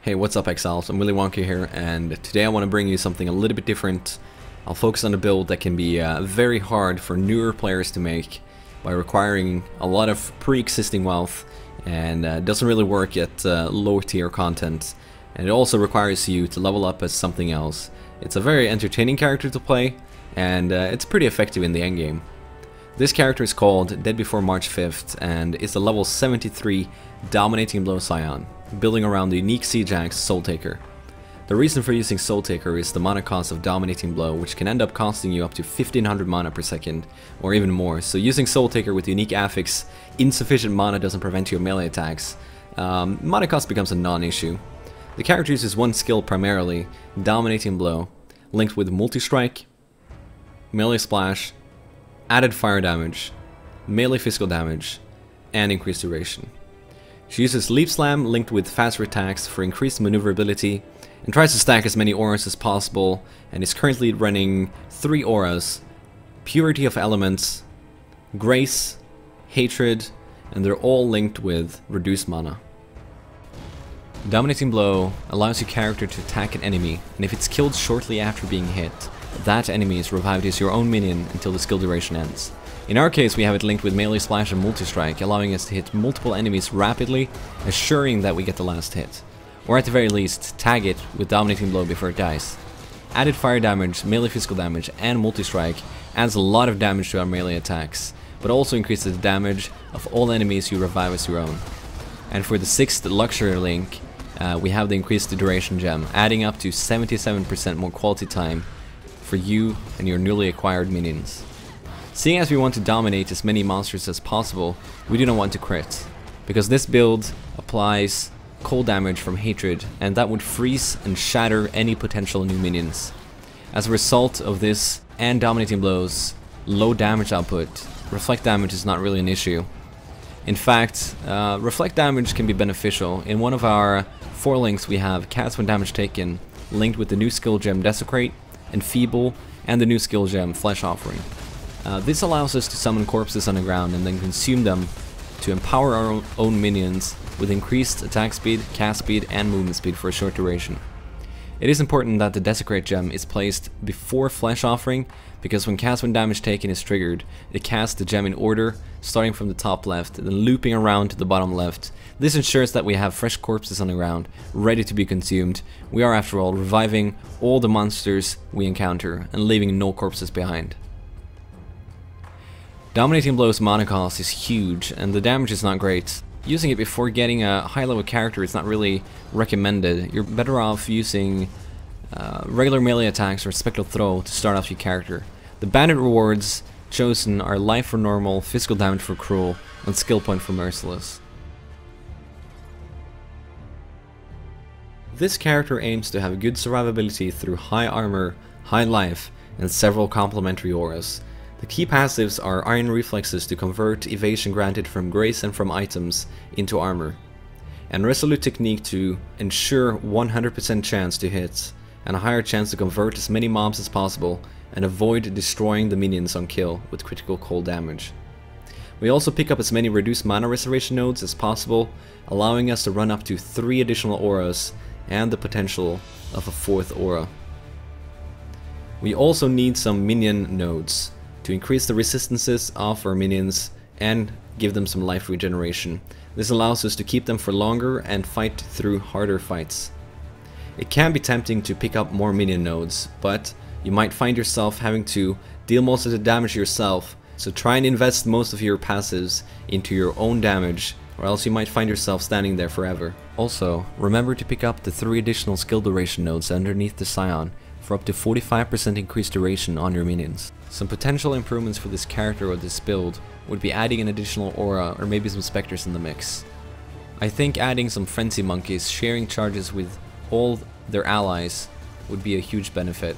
Hey, what's up Exiles? I'm Willywonka here, and today I want to bring you something a little bit different. I'll focus on a build that can be very hard for newer players to make by requiring a lot of pre-existing wealth, and doesn't really work at lower tier content, and it also requires you to level up as something else. It's a very entertaining character to play, and it's pretty effective in the endgame. This character is called Dead Before March 5th and is a level 73 Dominating Blow Scion, building around the unique Siege Axe Soul Taker. The reason for using Soul Taker is the mana cost of Dominating Blow, which can end up costing you up to 1500 mana per second, or even more. So using Soul Taker with unique affix, insufficient mana doesn't prevent your melee attacks. Mana cost becomes a non-issue. The character uses one skill primarily, Dominating Blow, linked with Multi-Strike, Melee Splash, added fire damage, melee physical damage, and increased duration. She uses Leap Slam linked with faster attacks for increased maneuverability, and tries to stack as many auras as possible, and is currently running 3 auras: Purity of Elements, Grace, Hatred, and they're all linked with reduced mana. Dominating Blow allows your character to attack an enemy, and if it's killed shortly after being hit, that enemy is revived as your own minion until the skill duration ends. In our case, we have it linked with Melee Splash and Multi-Strike, allowing us to hit multiple enemies rapidly, assuring that we get the last hit. Or at the very least, tag it with Dominating Blow before it dies. Added fire damage, melee physical damage, and Multi-Strike adds a lot of damage to our melee attacks, but also increases the damage of all enemies you revive as your own. And for the 6th Luxury link, we have the increased duration gem, adding up to 77% more quality time for you and your newly acquired minions. Seeing as we want to dominate as many monsters as possible, we do not want to crit, because this build applies cold damage from Hatred, and that would freeze and shatter any potential new minions. As a result of this and Dominating Blow's low damage output, reflect damage is not really an issue. In fact, reflect damage can be beneficial. In one of our 4 links we have cast when damage taken, linked with the new skill gem Desecrate, Enfeeble, and the new skill gem Flesh Offering. This allows us to summon corpses on the ground and then consume them to empower our own minions with increased attack speed, cast speed, and movement speed for a short duration. It is important that the Desecrate gem is placed before Flesh Offering, because when cast when damage taken is triggered, it casts the gem in order, starting from the top left, then looping around to the bottom left. This ensures that we have fresh corpses on the ground, ready to be consumed. We are, after all, reviving all the monsters we encounter, and leaving no corpses behind. Dominating Blow's mana cost is huge, and the damage is not great. Using it before getting a high level character is not really recommended. You're better off using regular melee attacks or Spectral Throw to start off your character. The bandit rewards chosen are Life for Normal, Physical Damage for Cruel, and Skill Point for Merciless. This character aims to have good survivability through high armor, high life, and several complementary auras. The key passives are Iron Reflexes to convert evasion granted from grace and from items into armor, and Resolute Technique to ensure 100% chance to hit, and a higher chance to convert as many mobs as possible and avoid destroying the minions on kill with critical cold damage. We also pick up as many reduced mana reservation nodes as possible, allowing us to run up to 3 additional auras and the potential of a 4th aura. We also need some minion nodes to increase the resistances of our minions and give them some life regeneration. This allows us to keep them for longer and fight through harder fights. It can be tempting to pick up more minion nodes, but you might find yourself having to deal most of the damage yourself, so try and invest most of your passives into your own damage, or else you might find yourself standing there forever. Also, remember to pick up the 3 additional skill duration nodes underneath the Scion for up to 45% increased duration on your minions. Some potential improvements for this character or this build would be adding an additional aura or maybe some specters in the mix. I think adding some frenzy monkeys sharing charges with all their allies would be a huge benefit.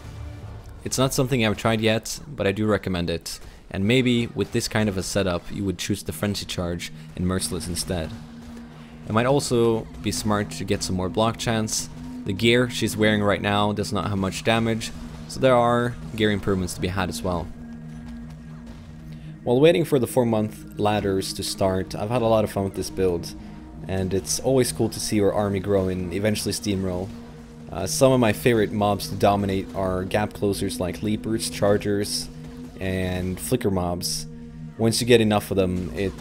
It's not something I've tried yet, but I do recommend it, and maybe with this kind of a setup you would choose the frenzy charge and merciless instead. It might also be smart to get some more block chance. The gear she's wearing right now does not have much damage, so there are gear improvements to be had as well. While waiting for the 4-month ladders to start, I've had a lot of fun with this build. and it's always cool to see your army grow and eventually steamroll. Some of my favorite mobs to dominate are gap closers like leapers, chargers, and flicker mobs. Once you get enough of them, it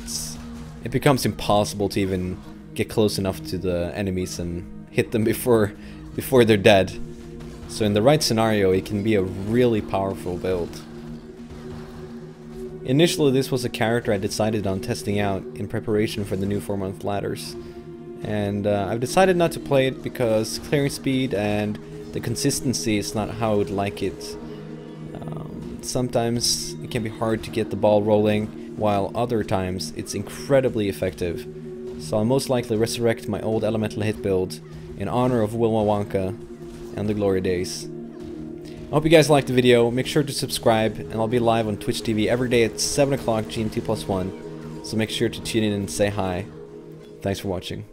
becomes impossible to even get close enough to the enemies and hit them before they're dead. So in the right scenario, it can be a really powerful build. Initially, this was a character I decided on testing out in preparation for the new 4-month ladders. And I've decided not to play it because clearing speed and the consistency is not how I would like it. Sometimes it can be hard to get the ball rolling, while other times it's incredibly effective. So I'll most likely resurrect my old elemental hit build in honor of Willywonka and the glory days. I hope you guys liked the video. Make sure to subscribe, and I'll be live on Twitch TV every day at 7 o'clock GMT+1, so make sure to tune in and say hi. Thanks for watching.